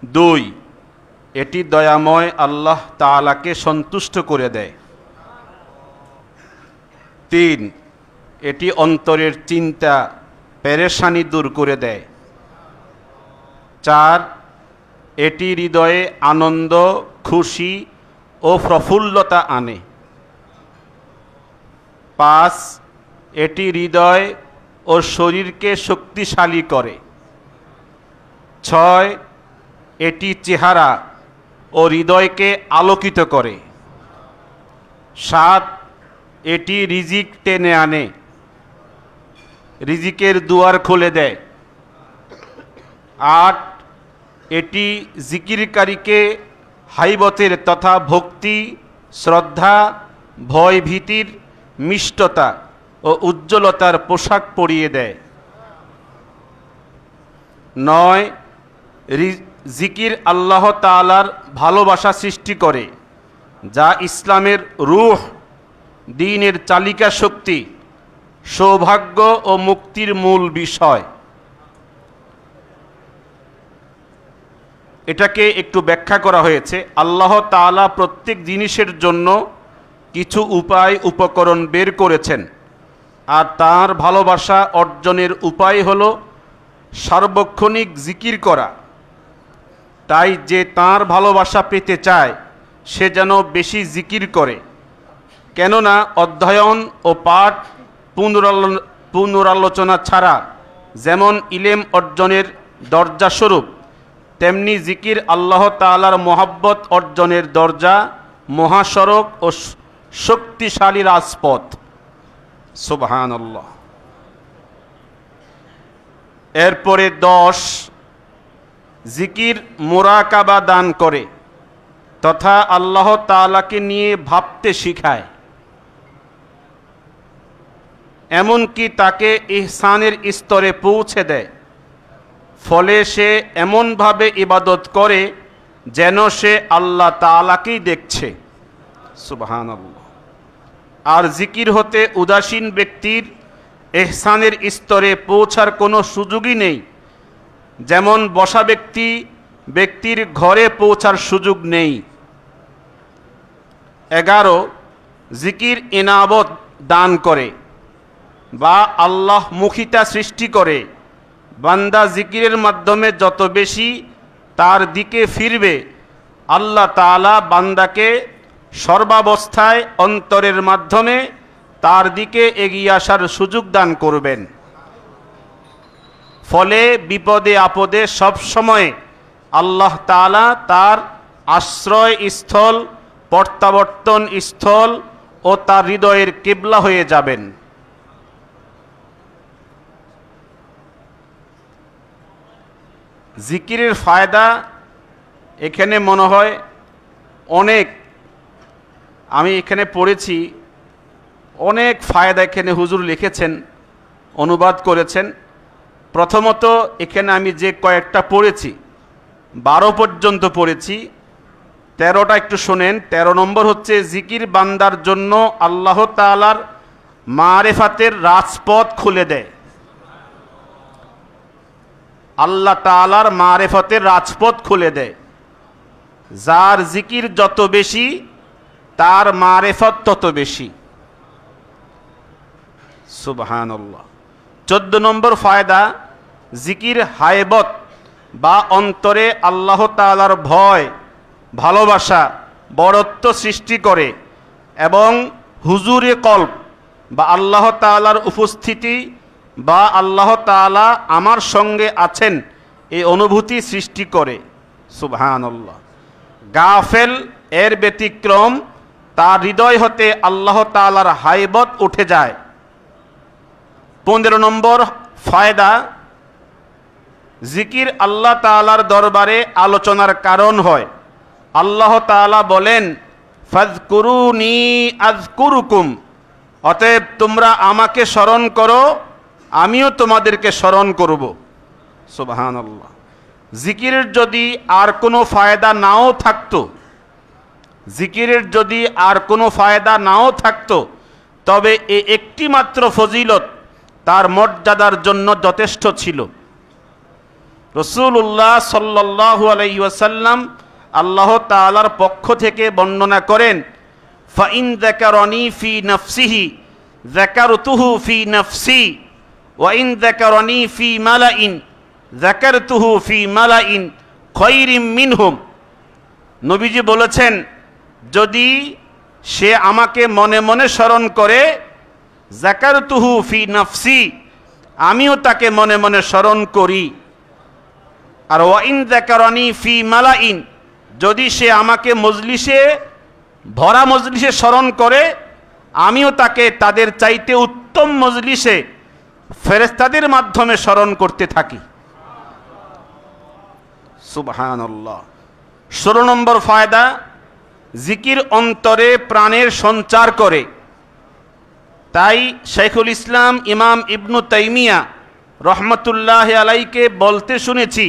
2, এটি দয়াময় আল্লাহ তাআলাকে সন্তুষ্ট করে দেয়। 3, এটি অন্তরের চিন্তা পেরেশানি দূর করে দেয়। 4, এটি হৃদয়ে আনন্দ, খুশি ও প্রফুল্লতা আনে। 5, এটি হৃদয় ও শরীরকে শক্তিশালী করে। 6, এটি চেহারা ও হৃদয়কে আলোকিত করে। 7, এটি রিজিক টেনে আনে, রিজিকের দুয়ার খুলে দেয়। 8, এটি জিকিরকারীকে হাইবতের তথা ভক্তি, শ্রদ্ধা, ভয় ভীতির মিষ্টতা ও উজ্জ্বলতার পোশাক পরিয়ে দেয়। 9, জিকির আল্লাহ তাআলার ভালোবাসা সৃষ্টি করে, যা ইসলামের রূহ, দ্বীনের চালিকা শক্তি, সৌভাগ্য ও মুক্তির মূল বিষয়। এটাকে একটু ব্যাখ্যা করা হয়েছে। আল্লাহ তাআলা প্রত্যেক জিনিসের জন্য কিছু উপায় উপকরণ বের করেছেন, আর তার ভালোবাসা অর্জনের উপায় হলো সার্বক্ষণিক জিকির করা। তাই যে তার ভালোবাসা পেতে চায় সে যেন বেশি জিকির করে, কেননা অধ্যয়ন ও পাঠ পুনরালোচনা ছাড়া যেমন ইলম অর্জনের দরজাস্বরূপ, তেমনি জিকির আল্লাহ তাআলার মহব্বত অর্জনের দরজা, মহাসড়ক ও শক্তিশালী রাজপথ। সুবহানাল্লাহ। এরপরে 10, জিকির মুরাকাবা দান করে তথা আল্লাহ তাআলাকে নিয়ে ভাবতে শিখায়, এমনকি তাকে ইহসানের স্তরে পৌঁছে দেয়। ফলে সে এমনভাবে ইবাদত করে যেন সে আল্লাহ তাআলাকেই দেখছে। সুবহানাল্লাহ। আর জিকির হতে উদাসীন ব্যক্তির ইহসানের স্তরে পৌঁছার কোনো সুযোগই নেই, যেমন বসা ব্যক্তির ঘরে পৌঁছার সুযোগ নেই। 11, জিকির ইনাবত দান করে বা আল্লাহ মুখিতা সৃষ্টি করে। বান্দা জিকিরের মাধ্যমে যত বেশি তার দিকে ফিরবে, আল্লাহ তাআলা বান্দাকে সর্বাবস্থায় অন্তরের মাধ্যমে তার দিকে এগিয়ে আসার সুযোগ দান করবেন। ফলে বিপদে আপদে সব সময় আল্লাহ তাআলা তার আশ্রয় স্থল, প্রত্যাবর্তন স্থল ও তার হৃদয়ের কিবলা হয়ে যাবেন। জিকিরের ফায়দা এখানে মনে হয় অনেক, আমি এখানে পড়েছি, অনেক ফায়দা এখানে হুজুর লিখেছেন, অনুবাদ করেছেন। প্রথমত এখানে আমি যে কয়েকটা পড়েছি, 12 পর্যন্ত পড়েছি, 13টা একটু শোনেন। 13 নম্বর হচ্ছে জিকির বান্দার জন্য আল্লাহ তাআলার মারেফাতের রাজপথ খুলে দেয়। আল্লাহ তাআলার মারেফতের রাজপথ খুলে দেয়। যার জিকির যত বেশি তার মারেফত তত বেশি। সুবহানাল্লাহ। 14 নম্বর ফায়দা, জিকির হায়বত বা অন্তরে আল্লাহ তাআলার ভয়, ভালোবাসা, বড়ত্ব সৃষ্টি করে এবং হুজুরে কলব বা আল্লাহ তাআলার উপস্থিতি বা আল্লাহ তাআলা আমার সঙ্গে আছেন এই অনুভূতি সৃষ্টি করে। সুবহানাল্লাহ। গাফেল এর ব্যতিক্রম, তার হৃদয় হতে আল্লাহ তাআলার হায়বত উঠে যায়। 15 নম্বর ফায়দা, জিকির আল্লাহ তাআলার দরবারে আলোচনার কারণ হয়। আল্লাহ তাআলা বলেন, ফাযকুরুনি আযকুরুকুম, অতএব তোমরা আমাকে স্মরণ করো, আমিও তোমাদেরকে স্মরণ করব। সুবহানাল্লাহ। জিকিরের যদি আর কোনো ফায়দা নাও থাকতো, জিকিরের যদি আর কোনো ফায়দা নাও থাকতো, তবে এই একটি মাত্র ফজিলত তার মর্যাদার জন্য যথেষ্ট ছিল। রাসূলুল্লাহ সাল্লাল্লাহু আলাইহি ওয়াসাল্লাম আল্লাহ তাআলার পক্ষ থেকে বর্ণনা করেন, ফাইন যাকারানি ফি নাফসিহি যাকারতুহু ফি নাফসি ওয়া ইন যাকারানি ফি মালাইন যাকারতুহু ফি মালাইন খায়রিম মিনহুম। নবীজি বলেছেন, যদি সে আমাকে মনে মনে স্মরণ করে, যাকারতুহু ফি নাফসি, আমিও তাকে মনে মনে স্মরণ করি। আর ওয়াইন যাকারানি ফি মালাইন, যদি সে আমাকে মজলিসে, ভরা মজলিসে স্মরণ করে, আমিও তাকে তাদের চাইতে উত্তম মজলিসে ফেরেশতাদের মাধ্যমে স্মরণ করতে থাকি। সুবহানাল্লাহ। 16 নম্বর ফায়দা, জিকির অন্তরে প্রাণের সঞ্চার করে। তাই শাইখুল ইসলাম ইমাম ইবনু তাইমিয়া রহমতুল্লাহ আলাইকে বলতে শুনেছি,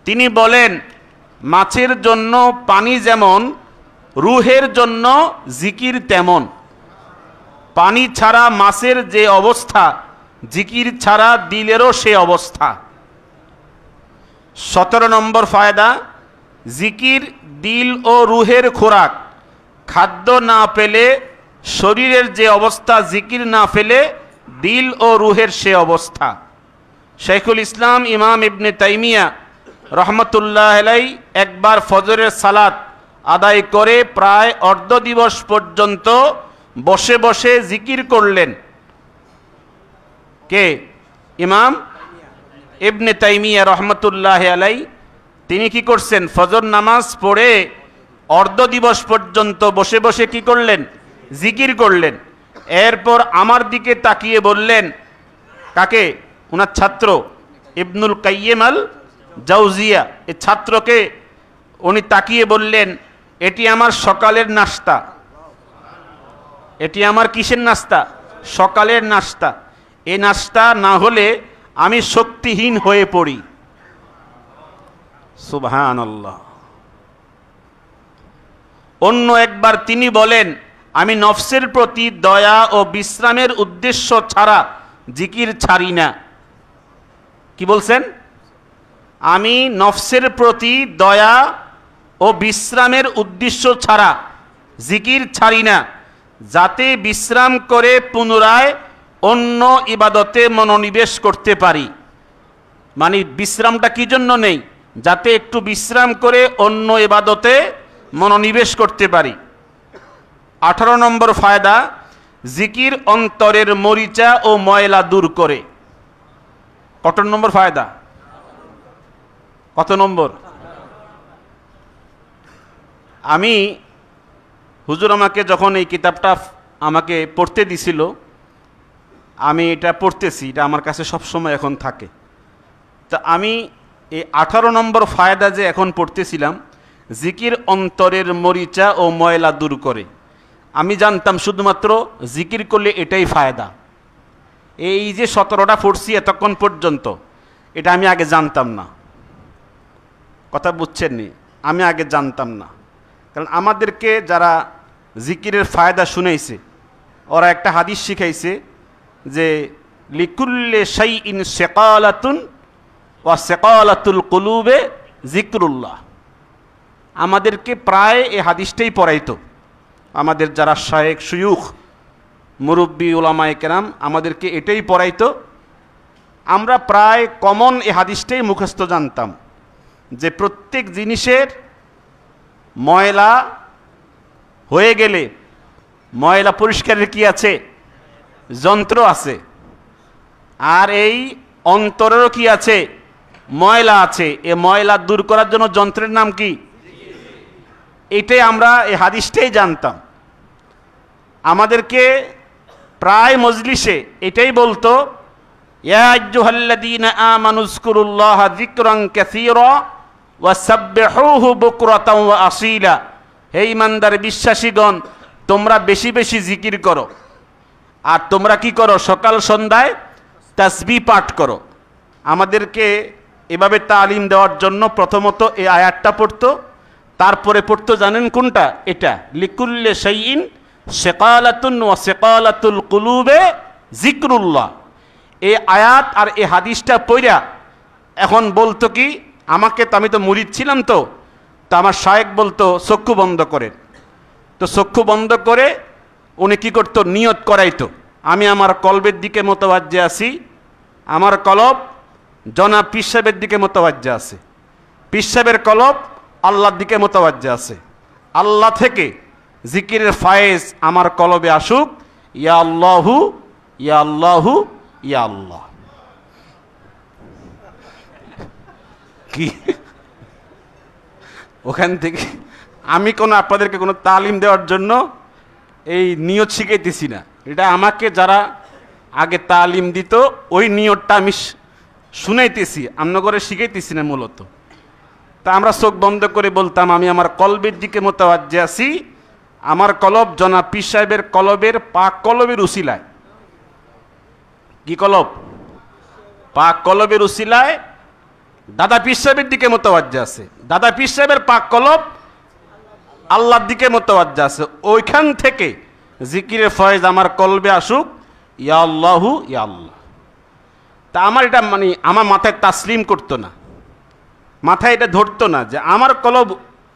তিনি বলেন, মাছের জন্য পানি যেমন, রুহের জন্য জিকির তেমন। পানি ছাড়া মাছের যে অবস্থা, জিকির ছাড়া দিলেরও সে অবস্থা। 17 নম্বর ফায়দা, জিকির দিল ও রুহের খোরাক। খাদ্য না পেলে শরীরের যে অবস্থা, জিকির না পেলে দিল ও রুহের সে অবস্থা। শাইখুল ইসলাম ইমাম ইবনে তাইমিয়া রহমতুল্লাহ আলাই একবার ফজরের সালাত আদায় করে প্রায় অর্ধ দিবস পর্যন্ত বসে বসে জিকির করলেন। কে? ইমাম ইবনে তাইমিয়া রহমতুল্লাহ আলাই। তিনি কি করছেন? ফজর নামাজ পড়ে অর্ধ দিবস পর্যন্ত বসে বসে কি করলেন? জিকির করলেন। এরপর আমার দিকে তাকিয়ে বললেন, কাকে? ওনার ছাত্র ইবনুল কাইয়িম আল জাওজিয়া, এই ছাত্রকে উনি তাকিয়ে বললেন, এটি আমার সকালের নাস্তা। এটি আমার কিসের নাস্তা? সকালের নাস্তা। এই নাস্তা না হলে আমি শক্তিহীন হয়ে পড়ি। সুবহানাল্লাহ। অন্য একবার তিনি বলেন, আমি নফসের প্রতি দয়া ও বিশ্রামের উদ্দেশ্য ছাড়া জিকির ছাড়ি না। কি বলছেন? আমি নফসের প্রতি দয়া ও বিশ্রামের উদ্দেশ্য ছাড়া জিকির ছাড়ি না, যাতে বিশ্রাম করে পুনরায় অন্য ইবাদতে মনোনিবেশ করতে পারি। মানে বিশ্রামটা কি জন্য নেই? যাতে একটু বিশ্রাম করে অন্য ইবাদতে মনোনিবেশ করতে পারি। 18 নম্বর ফায়দা, জিকির অন্তরের মরিচা ও ময়লা দূর করে। কত নম্বর ফায়দা? কত নম্বর? আমি, হুজুর আমাকে যখন এই কিতাবটা আমাকে পড়তে দিছিল, আমি এটা পড়তেছি, এটা আমার কাছে সবসময় এখন থাকে। তা আমি এই 18 নম্বর ফায়দা যে এখন পড়তেছিলাম, জিকির অন্তরের মরিচা ও ময়লা দূর করে, আমি জানতাম শুধুমাত্র জিকির করলে এটাই ফায়দা। এই যে 17টা পড়ছি এতক্ষণ পর্যন্ত, এটা আমি আগে জানতাম না। কথা বুঝছেন নি? আমি আগে জানতাম না। কারণ আমাদেরকে যারা জিকিরের ফায়দা শুনাইছে, ওরা একটা হাদিস শিখাইছে যে লিকুল্লে শাইইন সিকালাতুন ওয়া সিকালাতুল কুলুবে জিকরুল্লাহ। আমাদেরকে প্রায় এই হাদিসটাই পড়াইতো। আমাদের যারা শায়েখ শুয়ুখ মুরব্বী উলামায়ে কেরাম আমাদেরকে এটাই পড়াইতো। আমরা প্রায় কমন এই হাদিসটাই মুখস্থ জানতাম যে প্রত্যেক জিনিসের ময়লা হয়ে গেলে ময়লা পরিষ্কারের কি আছে? যন্ত্র আছে। আর এই অন্তরেরও কি আছে? ময়লা আছে। এ ময়লা দূর করার জন্য যন্ত্রের নাম কি? এটাই আমরা এই হাদিসটাই জানতাম। আমাদেরকে প্রায় মজলিসে এটাই বলতো, ইয়া আইয়ুহাল্লাযীনা আমানু যকুরুল্লাহা যিকরান কাসীরা ওয়া সাব্বিহুহু বুকরাতাও ওয়া আসীলা। হে ঈমানদার বিশ্বাসীগণ, তোমরা বেশি বেশি জিকির করো। আর তোমরা কি করো? সকাল সন্ধ্যায় তাসবিহ পাঠ করো। আমাদেরকে এভাবে তালিম দেওয়ার জন্য প্রথমত এই আয়াতটা পড়তো, তারপরে পড়তো জানেন কোনটা? এটা লিকুল্লে শাইইন সিকালাতুন ওয়া সিকালাতুল কুলুবে যিকরুল্লাহ। এই আয়াত আর এই হাদিসটা পড়া এখন বলতো কি, আমাকে তো, আমি তো মুরিদ ছিলাম, তো আমার শায়েখ বলতো চক্ষু বন্ধ করেন। তো চক্ষু বন্ধ করে উনি কি করতো, নিয়ত করাইতো, আমি আমার কলবের দিকে মোতাবাজ্জে আছি, আমার কলব জনাব পীর সাহেবের দিকে মোতাবাজ্জে আছে, পীর সাহেবের কলব আল্লাহর দিকে মোতাবাজ্জে আছে, আল্লাহ থেকে জিকিরের ফায়েজ আমার কলবে আসুক, ইয়া আল্লাহু ইয়া আল্লাহু ইয়া আল্লাহ। কি ওখান থেকে আমি কোনো আপনাদেরকে কোনো তালিম দেওয়ার জন্য এই নিয়ত শিখাইতেছি না, এটা আমাকে যারা আগে তালিম দিত ওই নিয়তটা আমি শুনাইতেছি, আমনগরে শিখাইতেছি না মূলত। তা আমরা চোখ বন্ধ করে বলতাম, আমি আমার কলবের দিকে মোতাবাজ্জে আছি, আমার কলব জনাব পীর সাহেবের কলবের পাক কলবের উসিলায়, কি কলব, পাক কলবের উসিলায় দাদা পীর সাহেবের দিকে মোতাবাজ্জে আছে, দাদা পীর সাহেবের পাক কলব আল্লাহর দিকে মোতাবাজ্জে আছে, ওইখান থেকে জিকিরের ফয়েজ আমার কলবে আসুক, ইয়া আল্লাহু ইয়া আল্লাহ। তা আমার এটা মানে আমার মাথায় তাসলিম করতো না, মাথায় এটা ধরতো না যে আমার কলব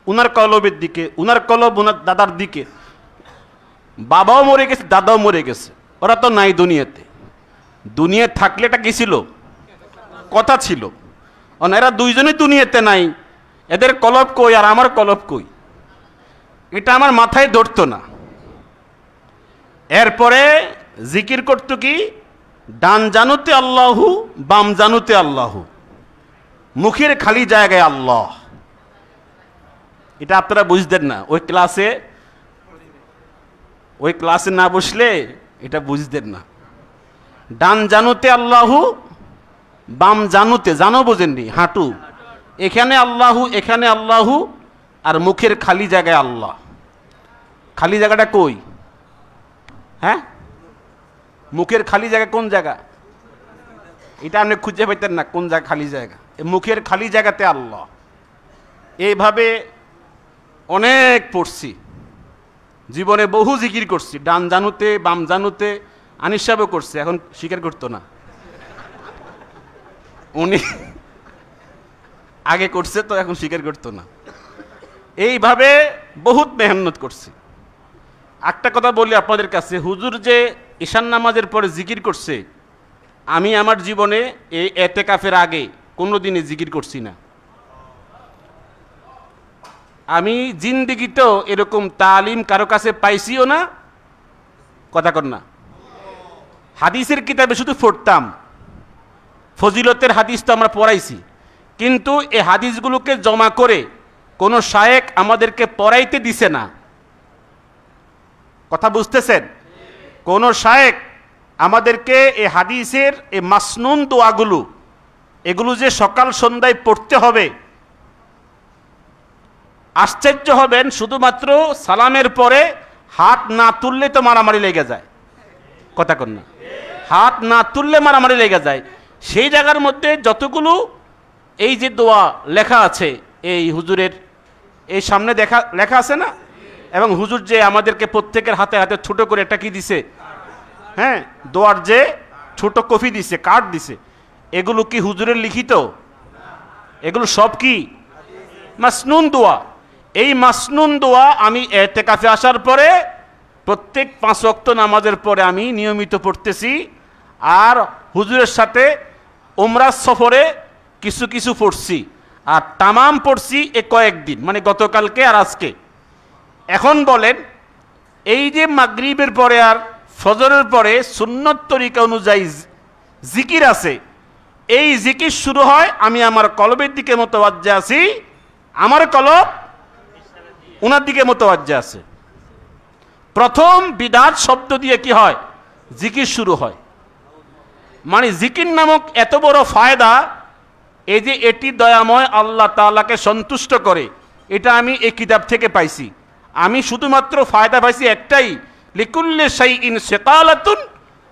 উনার কলবের দিকে, উনার কলব উনার দাদার দিকে। বাবাও মরে গেছে, দাদাও মরে গেছে, ওরা তো নাই দুনিয়াতে। দুনিয়া থাকলে এটা কি ছিল, কথা ছিল। এরা দুইজনই দুনিয়াতে নাই, এদের কলব কই আর আমার কলব কই, এটা আমার মাথায় ধরতো না। এরপরে জিকির করতো কি, ডান জানুতে আল্লাহু, বাম জানুতে আল্লাহু, মুখের খালি জায়গায় আল্লাহ। এটা আপনারা বুঝতেন না, ওই ক্লাসে না বসলে এটা বুঝতেন না। ডান জানুতে আল্লাহু, বাম জানুতে, জানো বোঝেননি, হাঁটু, এখানে আল্লাহু, এখানে আল্লাহু, আর মুখের খালি জায়গায় আল্লাহ। খালি জায়গাটা কই, হ্যাঁ, মুখের খালি জায়গা কোন জায়গা, এটা আপনি খুঁজে পাইতেন না কোন জায়গা খালি জায়গা, মুখের খালি জায়গাতে আল্লাহ। এইভাবে অনেক পড়ছি, জীবনে বহু জিকির করছি, ডান জানুতে বাম জানুতে। আনিস সাহেবও করছে, এখন স্বীকার করতো না, উনি আগে করছে তো এখন স্বীকার করতো না। এইভাবে বহুত মেহনত করছি। একটা কথা বলি আপনাদের কাছে, হুজুর যে ঈশান নামাজের পরে জিকির করছে, আমি আমার জীবনে এই এতেকাফের আগে কোনোদিনই জিকির করছি না। আমি জিন্দেগিতেও এরকম তালিম কারো কাছে পাইছিও না, কথা কর না। হাদিসের কিতাবে শুধু পড়তাম, ফজিলতের হাদিস তো আমরা পড়াইছি, কিন্তু এই হাদিসগুলোকে জমা করে কোনো শায়েখ আমাদেরকে পড়াইতে দিছে না। কথা বুঝতেছেন? কোনো শায়েখ আমাদেরকে এই হাদিসের এই মাসনুন দোয়াগুলো, এগুলো যে সকাল সন্ধ্যায় পড়তে হবে, আশ্চর্য হবেন, শুধুমাত্র সালামের পরে হাত না তুললে তো মারামারি লেগে যায়, কথা কন না, হাত না তুললে মারামারি লেগে যায়। সেই জায়গার মধ্যে যতগুলো এই যে দোয়া লেখা আছে, এই হুজুরের এই সামনে লেখা আছে না, এবং হুজুর যে আমাদেরকে প্রত্যেকের হাতে হাতে ছোট করে একটা কি দিছে, হ্যাঁ, দোয়ার যে ছোট কপি দিছে, কার্ড দিছে, এগুলো কি হুজুরের লিখিত? এগুলো সব কি মাসনুন দোয়া। এই মাসনুন দোয়া আমি ইতিকাফে আসার পরে প্রত্যেক 5 ওয়াক্ত নামাজের পরে আমি নিয়মিত পড়তেছি। আর হুজুরের সাথে উমরা সফরে কিছু কিছু পড়ছি, আর তামাম পড়ছি এ কয়েকদিন, মানে গতকালকে আর আজকে। এখন বলেন, এই যে মাগরিবের পরে আর ফজরের পরে সুন্নত তরিকা অনুযায়ী জিকির আছে, এই জিকির শুরু হয়, আমি আমার কলবের দিকে মোতাবাজ্জে আছি, আমার কলব ওনার দিকে মোতাবাজ্জে আছে। প্রথম বিদাত শব্দ দিয়ে কি হয়, জিকির শুরু হয়। মানে জিকির নামক এত বড় ফায়দা, এই যে এটি দয়াময় আল্লাহ তাআলাকে সন্তুষ্ট করে, এটা আমি এই কিতাব থেকে পাইছি। আমি শুধুমাত্র ফায়দা পাইছি একটাই, লিকুল্লি শাইইন সিকালাতুন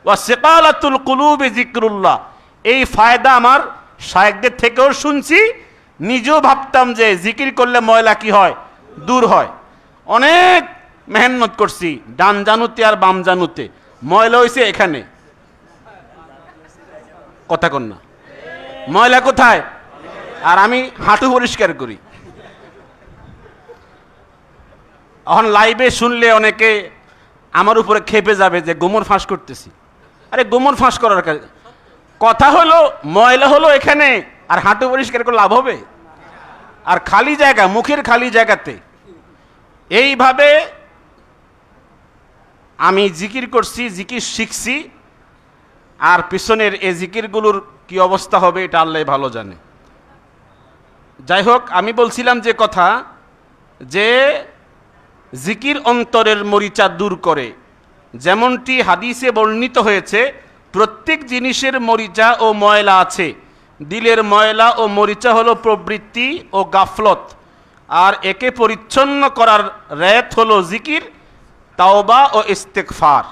ওয়া সিকালাতুল কুলুবি যিকরুল্লাহ। এই ফায়দা আমার শায়েখদের থেকেও শুনছি, নিজেও ভাবতাম যে জিকির করলে ময়লা কি হয়, দূর হয়। অনেক মেহনত করছি ডান জানুতে আর বাম জানুতে, ময়লা হয়েছে এখানে, কথা কন না, ময়লা কোথায়, আর আমি হাঁটু পরিষ্কার করি। এখন লাইভে শুনলে অনেকে আমার উপরে খেপে যাবে যে গোমর ফাঁস করতেছি। আরে গোমর ফাঁস করার কথা হলো, ময়লা হলো এখানে, আর হাঁটু পরিষ্কার করে লাভ হবে? আর খালি জায়গা, মুখের খালি জায়গাতে এইভাবে আমি জিকির করছি, জিকির শিখছি, আর পিছনের এই জিকিরগুলোর কি অবস্থা হবে এটা আল্লাহ ভালো জানে। যাই হোক, আমি বলছিলাম যে কথা, যে জিকির অন্তরের মরিচা দূর করে। যেমনটি হাদিসে বর্ণিত হয়েছে, প্রত্যেক জিনিসের মরিচা ও ময়লা আছে। দিলের ময়লা ও মরিচা হলো প্রবৃত্তি ও গাফলত, আর একে পরিচ্ছন্ন করার রেত হলো জিকির, তাওবা ও ইস্তেগফার।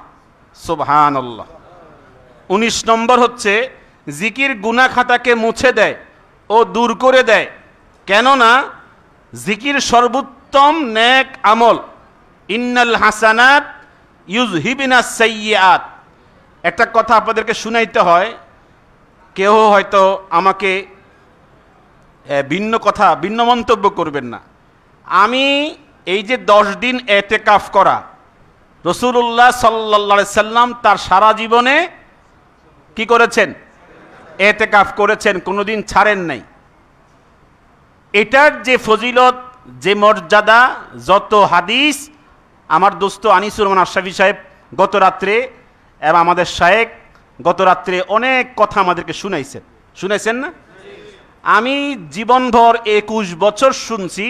সুবহানাল্লাহ। 19 নম্বর হচ্ছে জিকির গুনাহ খাতাকে মুছে দেয় ও দূর করে দেয়। কেননা জিকির সর্বোত্তম নেক আমল। ইন্নাল হাসানাত ইউযহিবিনাস সাইয়্যাত। একটা কথা আপনাদেরকে শুনাইতে হয়, কেউ হয়তো আমাকে ভিন্ন মন্তব্য করবেন না। আমি এই যে 10 দিন এতেকাফ করা, রাসূলুল্লাহ সাল্লাল্লাহু আলাইহি সাল্লাম তার সারা জীবনে কি করেছেন? এতেকাফ করেছেন, কোনোদিন ছাড়েন নাই। এটার যে ফজিলত, যে মর্যাদা, যত হাদিস আমার দোস্ত আনিসুর রহমান আশরাফি সাহেব গত রাত্রে এবং আমাদের শায়েখ গত রাত্রে অনেক কথা আমাদেরকে শুনাইছেন না? আমি জীবনভর 21 বছর শুনছি,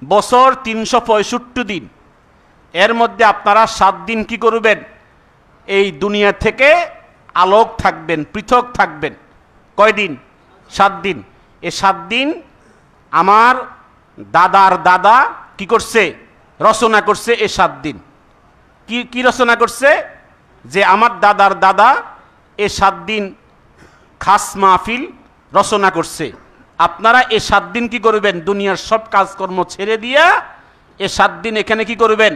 বছর 365 দিন। এর মধ্যে আপনারা 7 দিন কি করবেন? এই দুনিয়া থেকে আলোক থাকবেন, পৃথক থাকবেন। কয়দিন? 7 দিন। এই 7 দিন আমার দাদার দাদা কি করছে? রচনা করছে। এই 7 দিন কি রচনা করছে? যে আমার দাদার দাদা এই 7 দিন খাস মাহফিল রচনা করছে। আপনারা এই 7 দিন কি করবেন? দুনিয়ার সব কাজকর্ম ছেড়ে দিয়া এই 7 দিন এখানে কি করবেন?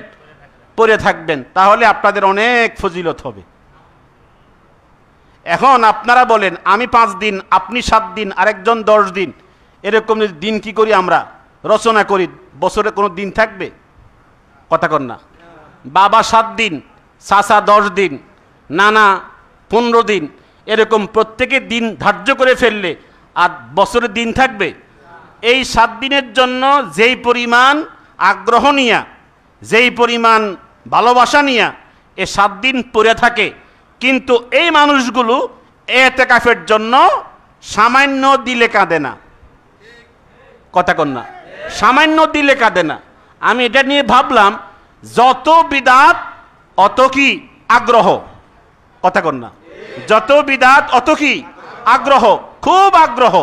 পড়ে থাকবেন। তাহলে আপনাদের অনেক ফজিলত হবে। এখন আপনারা বলেন, আমি 5 দিন, আপনি 7 দিন, আরেকজন 10 দিন, এরকম দিন কি করি আমরা? রচনা করি। বছরে কোনো দিন থাকবে? কথা কন না। বাবা 7 দিন, চাচা 10 দিন, নানা 15 দিন, এরকম প্রত্যেকে দিন ধার্য করে ফেললে আর বছরে দিন থাকবে? এই 7 দিনের জন্য যেই পরিমাণ আগ্রহ নিয়া, যেই পরিমাণ ভালোবাসা নিয়া এই 7 দিন পড়ে থাকে, কিন্তু এই মানুষগুলো এতেকাফের জন্য সামান্য দিলে কাঁদে না। কথা কন না। সামান্য দিলে কাঁদে না। আমি এটা নিয়ে ভাবলাম, যত বিদাত অত কি আগ্রহ। কথা কন না। যত বিদাত অত কি আগ্রহ, খুব আগ্রহ।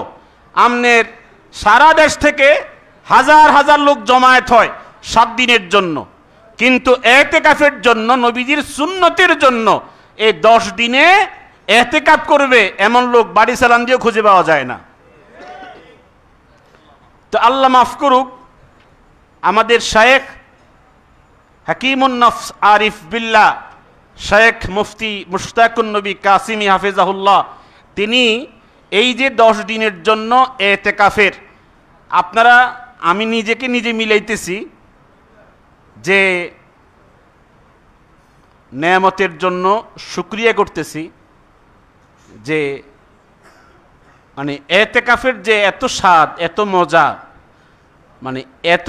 আমনের সারা দেশ থেকে হাজার হাজার লোক জমায়েত হয় 7 দিনের জন্য, কিন্তু এতেকাফের জন্য, নবীজির সুন্নতের জন্য এই 10 দিনে এতেকাফ করবে এমন লোক বাড়ি চালান দিয়েও খুঁজে পাওয়া যায় না। তো আল্লাহ মাফ করুক, আমাদের শায়েখ হাকিমুন নফস আরিফ বিল্লাহ শায়েখ মুফতি মুশতাকুন নবী কাসিমি হাফিজাহুল্লাহ, তিনি এই যে 10 দিনের জন্য এতেকাফের, আপনারা, আমি নিজেকে নিজে মিলাইতেছি যে নেয়ামতের জন্য শুকরিয়া করতেছি, যে মানে এতেকাফের যে এত স্বাদ, এত মজা, মানে এত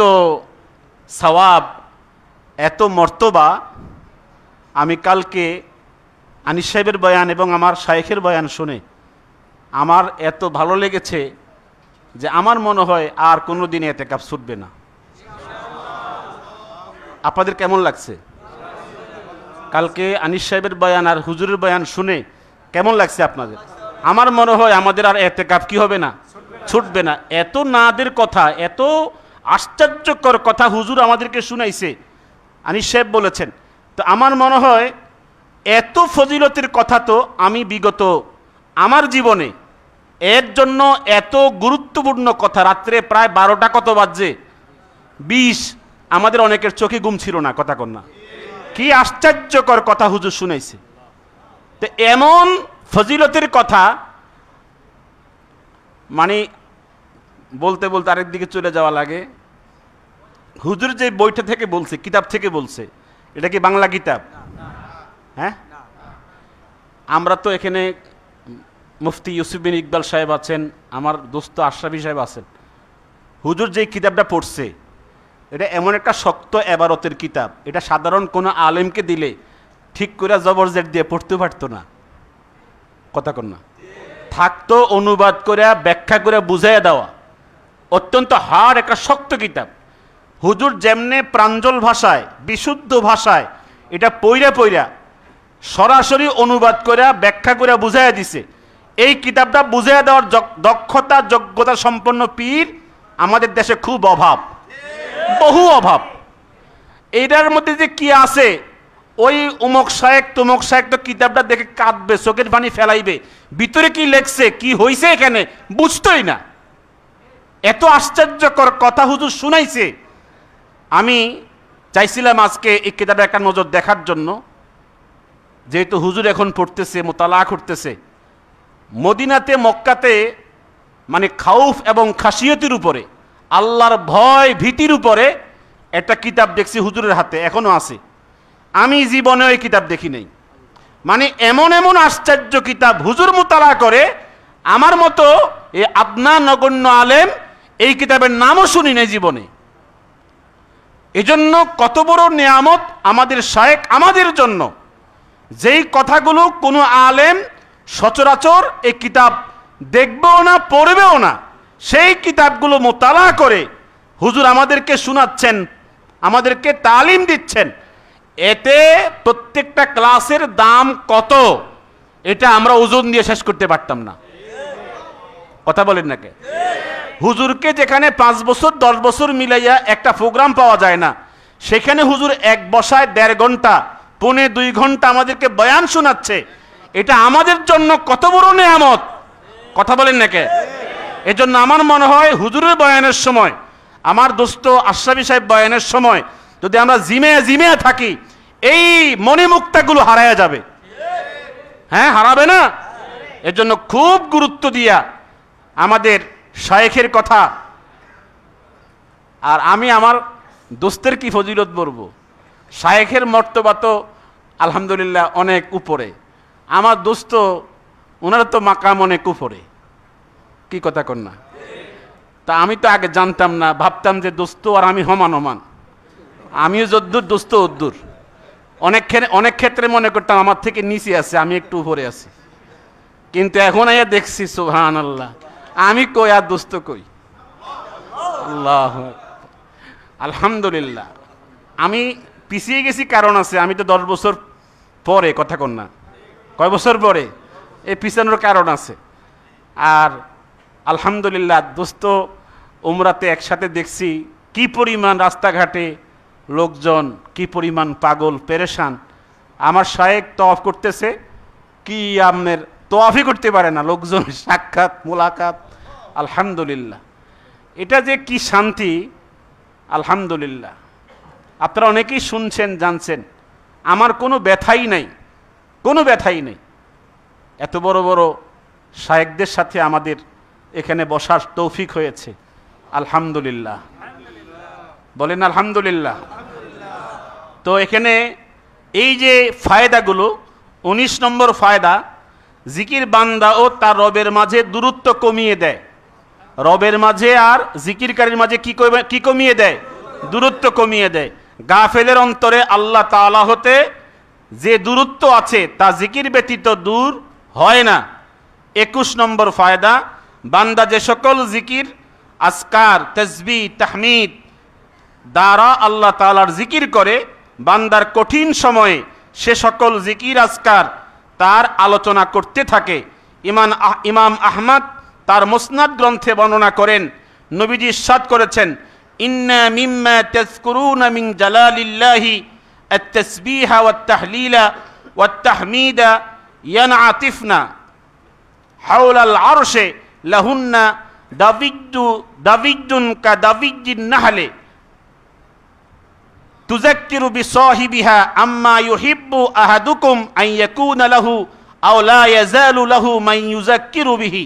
সওয়াব, এত মর্তবা। আমি কালকে আনিস সাহেবের বয়ান এবং আমার শায়েখের বয়ান শুনে আমার এত ভালো লেগেছে যে আমার মনে হয় আর কোনো দিন এতেকাফ ছুটবে না। আপনাদের কেমন লাগছে? কালকে আনিস সাহেবের বয়ান আর হুজুরের বয়ান শুনে কেমন লাগছে আপনাদের? আমার মনে হয় আমাদের আর এতেকাফ কি হবে না? ছুটবে না। এত নাদের কথা, এত আশ্চর্যকর কথা হুজুর আমাদেরকে শুনাইছে, আনিস সাহেব বলেছেন। তো আমার মনে হয় এত ফজিলতের কথা তো আমি বিগত আমার জীবনে, এর জন্য এত গুরুত্বপূর্ণ কথা, রাত্রে প্রায় 12টা কত বাজে 20, আমাদের অনেকের চোখে ঘুম ছিল না। কথা কন না। কি আশ্চর্যকর কথা হুজুর শুনাইছে। তো এমন ফজিলতের কথা মানে বলতে বলতে আরেক দিকে চলে যাওয়া লাগে। হুজুর যে বইটা থেকে বলছে, কিতাব থেকে বলছে, এটা কি বাংলা কিতাব? হ্যাঁ, আমরা তো এখানে মুফতি ইউসুফ বিন ইকবাল সাহেব আছেন, আমার দোস্ত আশরাফি সাহেব আছেন। হুজুর যে কিতাবটা পড়ছে এটা এমন একটা শক্ত এবারতের কিতাব, এটা সাধারণ কোনো আলেমকে দিলে ঠিক করে জবরজেট দিয়ে পড়তে পারতো না। কথা কন না, থাকতো অনুবাদ করে ব্যাখ্যা করে বুঝাইয়া দেওয়া, অত্যন্ত হার্ড একটা শক্ত কিতাব। হুজুর যেমনে প্রাঞ্জল ভাষায়, বিশুদ্ধ ভাষায় এটা পইরা পইরা সরাসরি অনুবাদ করে ব্যাখ্যা করে বুঝাইয়া দিছে। এই কিতাবটা বুঝাইয়া দেওয়ার দক্ষতা যোগ্যতা সম্পন্ন পীর আমাদের দেশে খুব অভাব, বহু অভাব। এইটার মধ্যে যে কি আছে, ওই উমক শায়েক তুমক শায়েক তো কিতাবটা দেখে কাঁদবে, চোখের পানি ফেলাইবে, ভিতরে কি লেখছে, কি হয়েছে এখানে বুঝতোই না। এত আশ্চর্যকর কথা হুজুর শুনাইছে। আমি চাইছিলাম আজকে এই কিতাবটা একটা নজর দেখার জন্য, যেহেতু হুজুর এখন পড়তেছে, মোতালা করতেছে। মদিনাতে, মক্কাতে মানে খাউফ এবং খাসিয়তের উপরে, আল্লাহর ভয় ভীতির উপরে একটা কিতাব দেখছি হুজুরের হাতে, এখনো আছে। আমি জীবনে ওই কিতাব দেখি নাই। মানে এমন এমন আশ্চর্য কিতাব হুজুর মোতালা করে, আমার মতো এই আদনা নগণ্য আলেম এই কিতাবের নামও শুনি নাই জীবনে। এজন্য কত বড় নিয়ামত আমাদের শায়েখ আমাদের জন্য, যেই কথাগুলো কোনো আলেম সচরাচর এই কিতাব দেখবেও না, পড়বেও না, সেই কিতাবগুলো মোতালা করে হুজুর আমাদেরকে শোনাচ্ছেন, আমাদেরকে তালিম দিচ্ছেন। এতে প্রত্যেকটা ক্লাসের দাম কত, এটা আমরা ওজন দিয়ে শেষ করতে পারতাম না। কথা বলেন নাকি? হুজুরকে যেখানে 5 বছর 10 বছর মিলাইয়া একটা প্রোগ্রাম পাওয়া যায় না, সেখানে হুজুর এক বসায় 1.5 ঘন্টা, 1.25 ঘন্টা আমাদেরকে বয়ান শোনাচ্ছে। এটা আমাদের জন্য কত বড় নিয়ামত। কথা বলেন নাকি? এজন্য আমার মনে হয় হুজুরের বয়ানের সময়, আমার দোস্ত আশরাফি সাহেব বয়ানের সময় যদি আমরা জিমে থাকি, এই মণিমুক্তাগুলো হারায়া যাবে। হ্যাঁ, হারাবে না? এজন্য খুব গুরুত্ব দিয়া আমাদের শায়েখের কথা। আর আমি আমার দোস্তের কি ফজিলত বলবো, শায়েখের মর্তবা তো আলহামদুলিল্লাহ অনেক উপরে। আমার দোস্ত ওনারা তো মাকাম অনেক উপরে। কি কথা কন না? তা আমি তো আগে জানতাম না, ভাবতাম যে দোস্ত আর আমি সমান। আমিও যদ্দূর দোস্ত অদ্দূর। অনেক ক্ষেত্রে মনে করতাম আমার থেকে নিচে আছে, আমি একটু উপরে আছি। কিন্তু এখন আয়া দেখছি সুবহানাল্লাহ, আমি কই আর দোস্ত কই। আল্লাহু আকবার, আলহামদুলিল্লাহ। আমি পিছিয়ে গেছি কারণ আছে, আমি তো 10 বছর পরে, কথা কন না, কয় বছর পরে, এই পিছানোর কারণ আছে। আর আলহামদুলিল্লাহ দোস্ত উমরাতে একসাথে দেখছি কি পরিমাণ রাস্তাঘাটে লোকজন, কি পরিমাণ পাগল পেরেশান। আমার শায়েখ তওয়াফ করতেছে, কি আপনার তওয়াফই করতে পারে না, লোকজন সাক্ষাৎ মোলাকাত। আলহামদুলিল্লাহ, এটা যে কি শান্তি, আলহামদুলিল্লাহ। আপনারা অনেকেই শুনছেন, জানছেন, আমার কোনো ব্যথাই নাই, কোনো ব্যথাই নেই। এত বড় বড় শায়েখদের সাথে আমাদের এখানে বসার তৌফিক হয়েছে, আলহামদুলিল্লাহ। বলেন আলহামদুলিল্লাহ। তো এখানে এই যে ফায়দাগুলো, 19 নম্বর ফায়দা, জিকির বান্দা ও তার রবের মাঝে দূরত্ব কমিয়ে দেয়। রবের মাঝে আর জিকিরকারীর মাঝে কি কমিয়ে দেয়? দূরত্ব কমিয়ে দেয়। গাফেলের অন্তরে আল্লাহ তাআলা হতে যে দূরত্ব আছে তা জিকির ব্যতীত দূর হয় না। 21 নম্বর ফায়দা, বান্দা যে সকল জিকির, আজকার, তাসবিহ, তাহমিদ দ্বারা আল্লাহ তাআলার জিকির করে, বান্দার কঠিন সময়ে সে সকল জিকির আজকার তার আলোচনা করতে থাকে। ইমাম আহমদ তার মুসনাদ গ্রন্থে বর্ণনা করেন, নবীজি ইরশাদ করেছেন, ইন্না মিম্মা তাযকুরুনা মিন জালালিল্লাহি আত-তাসবিহা ওয়াত-তাহলিলা ওয়াত-তাহমিদা ইয়ানআতিফনা হাওলাল আরশে লাহুন্না দাবিদ্দুন কা দাবিদ্দিন নাহলে তুযাক্কিরু বিসাহিবিহা আম্মা ইউহিব্বু আহাদুকুম আন ইয়াকুনা লাহু আও লা ইয়াজালু লাহু মান ইউযাক্কিরু বিহি।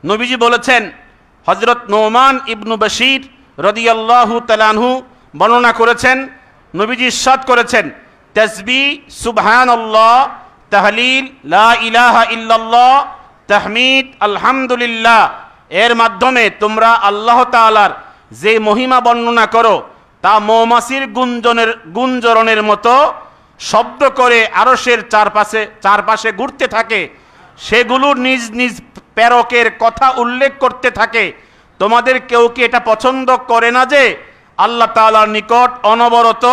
নবীজি বলেছেন, হযরত নোমান ইবনু বশীর রাদিয়াল্লাহু তাআলা আনহু বর্ণনা করেছেন, নবীজি ইরশাদ করেছেন, তাসবিহ সুবহানাল্লাহ, তাহলিল লা ইলাহা ইল্লাল্লাহ, তাহমিদ আলহামদুলিল্লাহ এর মাধ্যমে তোমরা আল্লাহ তাআলার যে মহিমা বর্ণনা করো তা মৌমাছির গুঞ্জরণের মতো শব্দ করে আরশের চারপাশে ঘুরতে থাকে, সেগুলো নিজ নিজ প্রেরকের কথা উল্লেখ করতে থাকে। তোমাদের কেউ কি এটা পছন্দ করে না যে আল্লাহ তাআলার নিকট অনবরত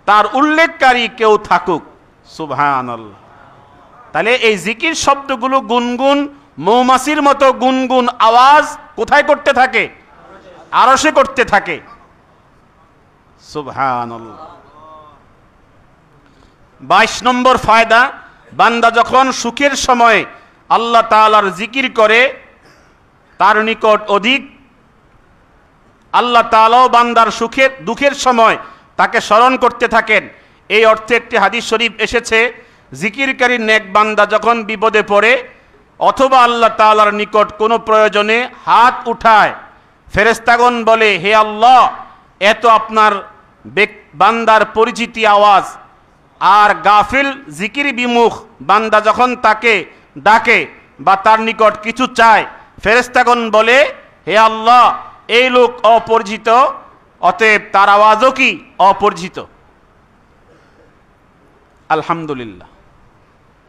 তার উল্লেখকারী কেউ থাকুক? সুবহানাল্লাহ। তাহলে এই জিকির শব্দগুলো গুনগুন মৌমাছির মতো গুনগুন আওয়াজ কোথায় করতে থাকে? আরশে করতে থাকে। সুবহানাল্লাহ। 22 নম্বর ফায়দা, বান্দা যখন সুখের সময় আল্লাহ তাআলার জিকির করে তার নিকট অধিক আল্লাহ তাআলাও বান্দার দুঃখের সময় তাকে স্মরণ করতে থাকেন। এই অর্থে একটি হাদিস শরীফ এসেছে, জিকিরকারী নেক বান্দা যখন বিপদে পড়ে অথবা আল্লাহ তাআলার নিকট কোনো প্রয়োজনে হাত উঠায়, ফেরেশতাগণ বলে, হে আল্লাহ, এত আপনার বান্দার পরিচিতি আওয়াজ। আর গাফিল জিকির বিমুখ বান্দা যখন তাকে ডাকে বা তার নিকট কিছু চায়, ফেরেশতাগণ বলে, হে আল্লাহ, এই লোক অপরিচিত, অতএব তার আওয়াজও কি অপরিচিত। আলহামদুলিল্লাহ।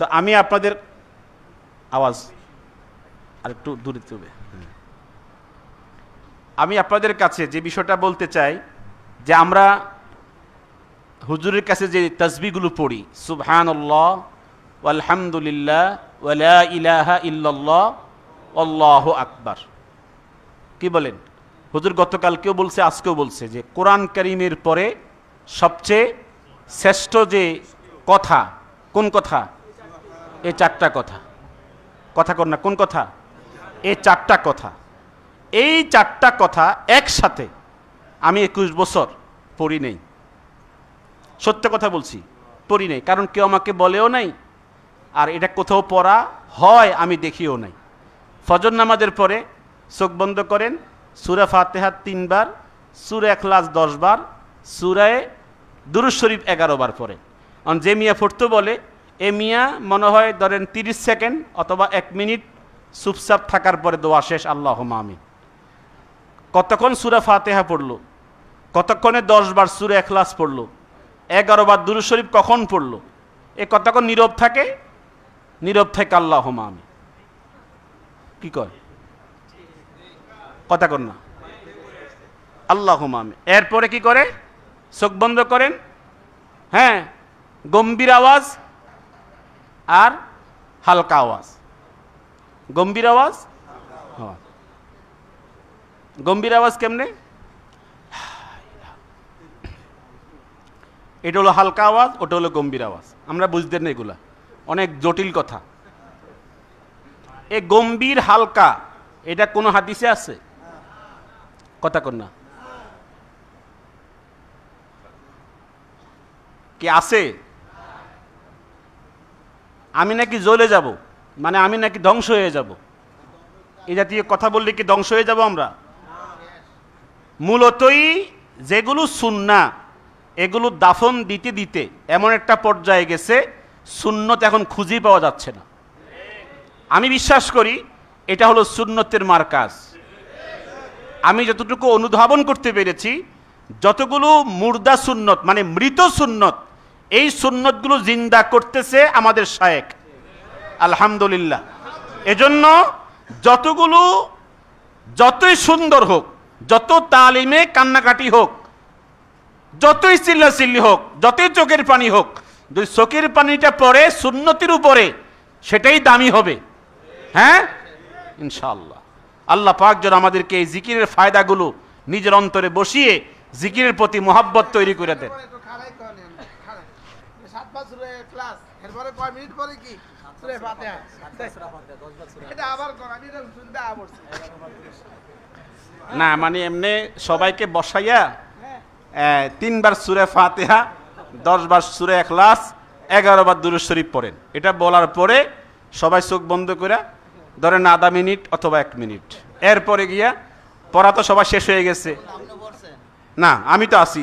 তো আমি আপনাদের আওয়াজ আর একটু দূরে তুলবে। আমি আপনাদের কাছে যে বিষয়টা বলতে চাই যে আমরা হুজুরের কাছে যে তাসবিহগুলো পড়ি, সুবহানাল্লাহ, আলহামদুলিল্লাহ, ওয়ালা ইলাহা ইল্লাল্লাহ, আল্লাহু আকবার, কি বলেন? হুজুর গতকালকেও বলছে, আজকেও বলছে যে কোরআন কারীমের পরে সবচেয়ে শ্রেষ্ঠ যে কথা, কোন কথা? এই চারটা কথা। কথা কর না, কোন কথা? এই চারটা কথা। এই চারটা কথা একসাথে আমি 21 বছর পড়ি নেই। সত্য কথা বলছি, পড়ি নেই, কারণ কেউ আমাকে বলেও নাই, আর এটা কোথাও পড়া হয় আমি দেখিও নাই। ফজর নামাজের পরে চোখ বন্ধ করেন, সূরা ফাতিহা 3 বার, সূরা ইখলাস 10 বার, সূরায়ে দুরূদ শরীফ 11 বার পড়ে। যে মিয়া পড়তে বলে, এ মিয়া মনে হয় ধরেন 30 সেকেন্ড অথবা 1 মিনিট চুপচাপ থাকার পরে দোয়া শেষ, আল্লাহুম্মা আমিন। কতক্ষণ সূরা ফাতিহা পড়লো, কতক্ষণে 10 বার সূরা ইখলাস পড়লো, 11 বার দুরূদ শরীফ কখন পড়লো, এ কতক্ষণ নীরব থাকে? নীরব থেকে আল্লাহুম্মা আমিন। কি কয়? কথা কর না, আল্লাহুম্মা আমিন। এরপরে কি করে? চোখ বন্ধ করেন, হ্যাঁ, গম্ভীর আওয়াজ আর হালকা আওয়াজ। গম্ভীর আওয়াজ, গম্ভীর আওয়াজ কেমনে? এটা হলো হালকা আওয়াজ, ওটা হলো গম্ভীর আওয়াজ। আমরা বুঝতে না, এগুলা অনেক জটিল কথা। এই গম্ভীর হালকা এটা কোনো হাদিসে আছে? কথা কর না, কি আছে? আমি নাকি জ্বলে যাব, মানে আমি নাকি ধ্বংস হয়ে যাব, এই জাতীয় কথা বললে কি ধ্বংস হয়ে যাব আমরা? মূলতই যেগুলো সুন্নাহ, এগুলো দাফন দিতে দিতে এমন একটা পর্যায়ে গেছে সুন্নত এখন খুঁজেই পাওয়া যাচ্ছে না। আমি বিশ্বাস করি এটা হলো সুন্নতের মার্কাজ। আমি যতটুকু অনুধাবন করতে পেরেছি, যতগুলো মুর্দা সুন্নত মানে মৃত সুন্নত, এই সুন্নতগুলো জিন্দা করতেছে আমাদের শায়েখ, আলহামদুলিল্লাহ। এজন্য যতই সুন্দর হোক, যত তালিমে কান্নাকাটি হোক, যতই চিল্লাচিল্লি হোক, যতই চোখের পানি হোক, যদি চোখের পানিটা পড়ে সুন্নতির উপরে, সেটাই দামি হবে। হ্যাঁ, ইনশাআল্লাহ। আল্লাহ পাক যেন আমাদেরকে এই জিকিরের ফায়দাগুলো নিজের অন্তরে বসিয়ে জিকিরের প্রতি মোহাব্বত তৈরি করে দেন। না মানে এমনি সবাইকে বসাইয়া 3 বার সূরা ফাতিহা, 10 বার সূরা ইখলাস, 11 বার দুরূদ শরীফ পড়েন। এটা বলার পরে সবাই চোখ বন্ধ করে ধরেন আধা মিনিট অথবা 1 মিনিট, এরপরে গিয়া পড়া তো সবার শেষ হয়ে গেছে। না, আমি তো আসি,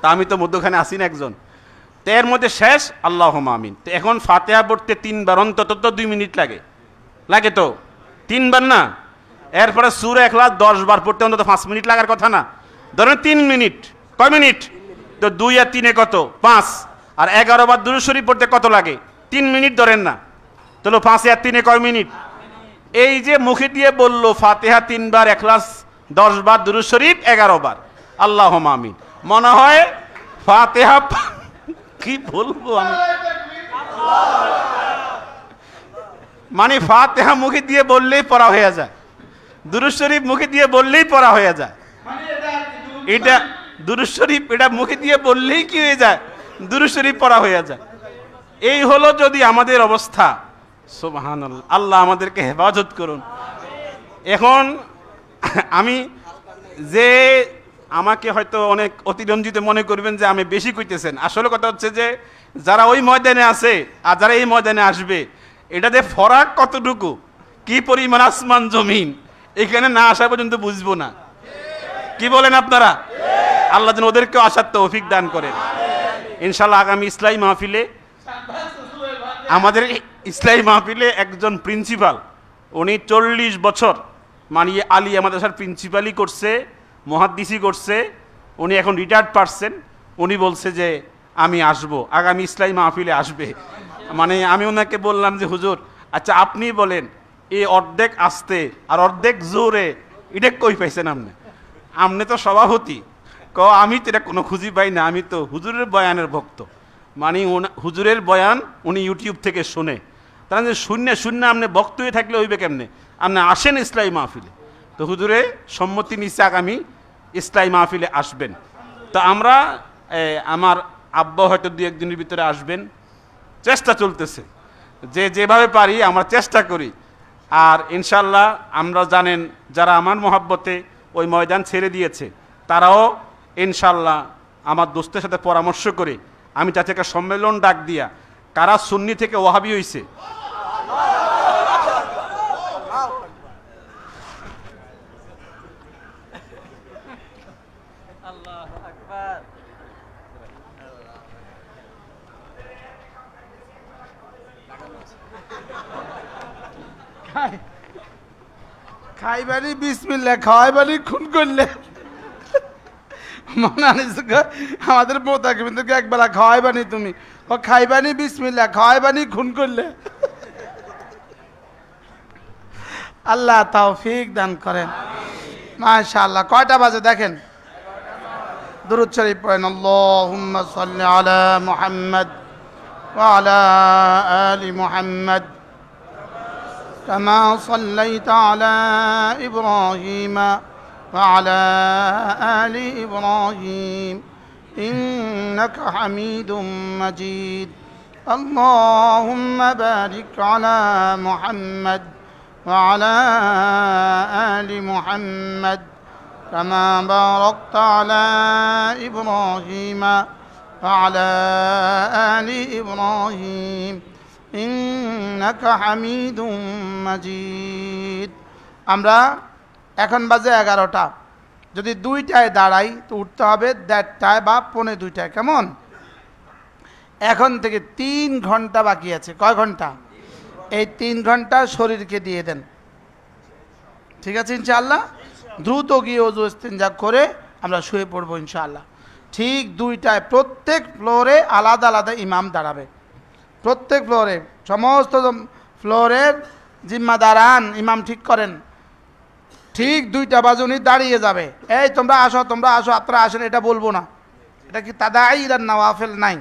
তা আমি তো মধ্যখানে আসি না একজন। তো এর মধ্যে শেষ আল্লাহুম্মা আমিন। তো এখন ফাতিহা পড়তে 3 বার অন্তত তো 2 মিনিট লাগে, লাগে তো 3 বার না। এরপরে সূরা ইখলাস 10 বার পড়তে অন্তত 5 মিনিট লাগার কথা না। ধরেন 3 মিনিট, কয় মিনিট? তো 2 আর 3 কত? 5। আর 11 বার দুরূদ শরীফ পড়তে কত লাগে? 3 মিনিট ধরেন না, তাহলে 5 আর 3 কয় মিনিট? এই যে মুখে দিয়ে বললো ফাতিহা 3 বার, ইখলাস 10 বার, দুরূদ শরীফ 11 বার, আল্লাহুম্মা আমিন। মনে হয় ফাতিহা কি বলবো আমি, মানে ফাতিহা মুখে দিয়ে বললেই পড়া হয়ে যায়, দুরূদ শরীফ মুখে দিয়ে বললেই পড়া হয়ে যায়। এটা দুরূদ শরীফ এটা মুখে দিয়ে বললেই কি হয়ে যায়? দুরূদ শরীফ পড়া হয়ে যায়। এই হলো যদি আমাদের অবস্থা। সুবহানাল্লাহ, আল্লাহ আমাদেরকে হেফাজত করুন। এখন আমি যে আমাকে হয়তো অনেক অতিরঞ্জিত মনে করবেন যে আমি বেশি কইতেছেন, আসলে কথা হচ্ছে যে যারা ওই ময়দানে আছে আর যারা এই ময়দানে আসবে, এটাতে ফরাক কতটুকু, কি পরিমাণ আসমান জমিন, এখানে না আসা পর্যন্ত বুঝবো না। কি বলেন আপনারা? আল্লাহ যেন ওদেরকেও আসার তৌফিক দান করেন। ইনশাআল্লাহ আগামী ইসলামী মাহফিলে, আমাদের ইসলামী মাহফিলে একজন প্রিন্সিপাল, উনি 40 বছর মানে আলিয়া মাদ্রাসার প্রিন্সিপালই করছে, মুহাদ্দিসি করছে, উনি এখন রিটায়ার্ড পারসন। উনি বলছে যে আমি আসব, আগামী ইসলামী মাহফিলে আসবে। মানে আমি ওনাকে বললাম যে হুজুর আচ্ছা আপনি বলেন এই অর্ধেক আসতে আর অর্ধেক জোরে এটা কই পাইছেন আপনি? আপনি তো সভাপতি। আমি তো এটা কোনো খুঁজি পাই না, আমি তো হুজুরের বয়ানের ভক্ত। মানে হুজুরের বয়ান উনি ইউটিউব থেকে শুনে, তারা যে শূন্য শূন্য আপনি বক্ত হয়ে থাকলে হইবে কেমনে? আপনি আসেন ইসলামী মাহফিলে। তো হুজুরে সম্মতি নিচ্ছে আগামী ইসলামী মাহফিলে আসবেন। তো আমরা আমার আব্বা হয়তো 2-1 দিনের ভিতরে আসবেন, চেষ্টা চলতেছে যে যেভাবে পারি আমরা চেষ্টা করি। আর ইনশাল্লাহ আমরা জানেন যারা আমার মহাব্বতে ওই ময়দান ছেড়ে দিয়েছে, তারাও ইনশাল্লাহ আমার দোস্তের সাথে পরামর্শ করে আমি তাতে একটা সম্মেলন ডাক দিয়া, কারা সুন্নি থেকে ওয়াহাবি হইছে, খাইবানি বিসমিল্লাহ, খাওয়াইবানি খুন করলে মনে আমাদের মোতা কিন্তু একবেলা খাওয়াইবানি, তুমি ও খাইবানি বিসমিল্লাহ, খাওয়াইবানি খুন করলে। আল্লাহ তৌফিক দান করেন। মাশাআল্লাহ। কয়টা বাজে দেখেন? দুরূদ শরীফ পড়েন। আল্লাহুম্মা সাল্লি আলা মুহাম্মদ ওয়া আলা আলি মুহাম্মদ كما صليت على إبراهيم وعلى آل إبراهيم إنك حميد مجيد اللهم بارك على محمد وعلى آل محمد كما باركت على إبراهيم وعلى آل إبراهيم ইন্নাকা হামিদুম মাজিদ। আমরা এখন বাজে 11টা, যদি 2টায় দাঁড়াই তো উঠতে হবে 1:30 বা 1:45। কেমন? এখন থেকে 3 ঘন্টা বাকি আছে। কয় ঘন্টা? এই 3 ঘন্টা শরীরকে দিয়ে দেন, ঠিক আছে ইনশাআল্লাহ? দ্রুত গিয়ে ওযু ইস্তিনজা করে আমরা শুয়ে পড়বো ইনশাআল্লাহ। ঠিক 2টায় প্রত্যেক ফ্লোরে আলাদা আলাদা ইমাম দাঁড়াবে, প্রত্যেক ফ্লোরে সমস্ত ফ্লোরের জিম্মাদারান ইমাম ঠিক করেন। ঠিক 2টা বাজে উনি দাঁড়িয়ে যাবে, এই তোমরা আসো, তোমরা আসো, আপনারা আসেন, এটা বলবো না। এটা কি তাদাই আর নওয়াফিল নাই,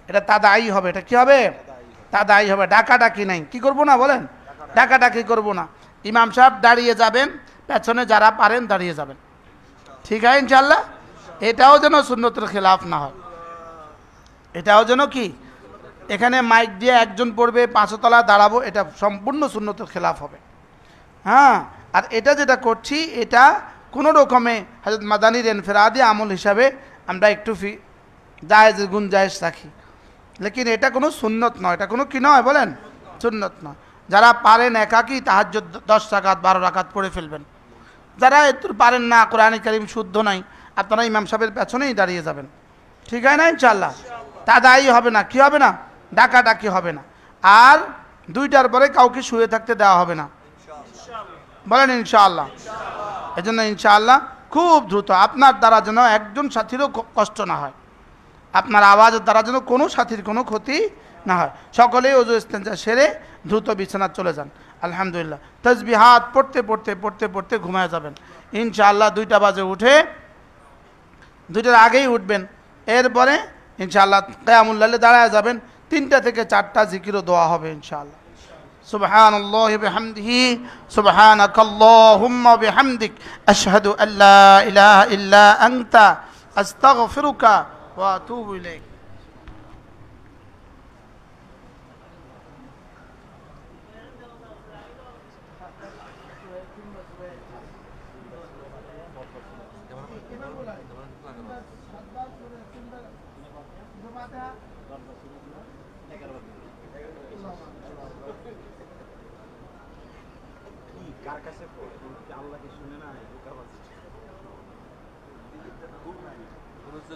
এটা তাদাই হবে। এটা কি হবে? তাদাই হবে, ডাকাডাকি নাই। কি করবো না বলেন? ডাকাডাকি করবো না। ইমাম সাহেব দাঁড়িয়ে যাবেন, পেছনে যারা পারেন দাঁড়িয়ে যাবেন, ঠিক আছে ইনশাআল্লাহ? এটাও যেন সুন্নতের খেলাফ না হয়, এটাও যেন কি, এখানে মাইক দিয়ে একজন পড়বে, 5 তলা দাঁড়াবো, এটা সম্পূর্ণ সুন্নতের খেলাফ হবে। হ্যাঁ, আর এটা যেটা করছি এটা কোনো রকমে হযরত মাদানীর ইনফিরাদি আমল হিসাবে আমরা একটু জায়েজ গুঞ্জায়েশ রাখি, লেকিন এটা কোনো সুন্নত নয়, এটা কোনো কি নয় বলেন? সুন্নত নয়। যারা পারেন একাকি তাহাজ্জুদ 10 রাকাত 12 রাকাত পড়ে ফেলবেন, যারা একটু পারেন না, কোরআনে কারিম শুদ্ধ নাই, আপনারা ইমাম সাহেবের পেছনেই দাঁড়িয়ে যাবেন, ঠিক হয় না ইনশাআল্লাহ? তা দায়ী হবে না, কি হবে না, ডাকাডাকি হবে না। আর 2টার পরে কাউকে শুয়ে থাকতে দেওয়া হবে না, বলেন ইনশাআল্লাহ। এই জন্য ইনশাআল্লাহ খুব দ্রুত আপনার দ্বারা যেন একজন সাথীরও কষ্ট না হয়, আপনার আওয়াজের দ্বারা যেন কোনো সাথীর কোনো ক্ষতি না হয়। সকলেই ওযু ইস্তেঞ্জা সেরে দ্রুত বিছানা চলে যান। আলহামদুলিল্লাহ, তাসবিহাত পড়তে পড়তে পড়তে পড়তে ঘুমায় যাবেন ইনশাআল্লাহ। 2টা বাজে উঠে, 2টার আগেই উঠবেন, এরপরে ইনশাআল্লাহ কিয়ামুল লাইলে দাঁড়ায় যাবেন। 3টা থেকে 4টা জিকির ও দোয়া হবে ইনশাআল্লাহ। সুবহানাল্লাহি বিহামদিহি, সুবহানাকাল্লাহুম্মা বিহামদিক, আশহাদু আল্লা ইলাহা ইল্লা আনতা, আস্তাগফিরুকা ওয়া আতুবু ইলাইক। কার কাছে আল্লাহকে শুনে না,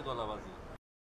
গলাবাজি।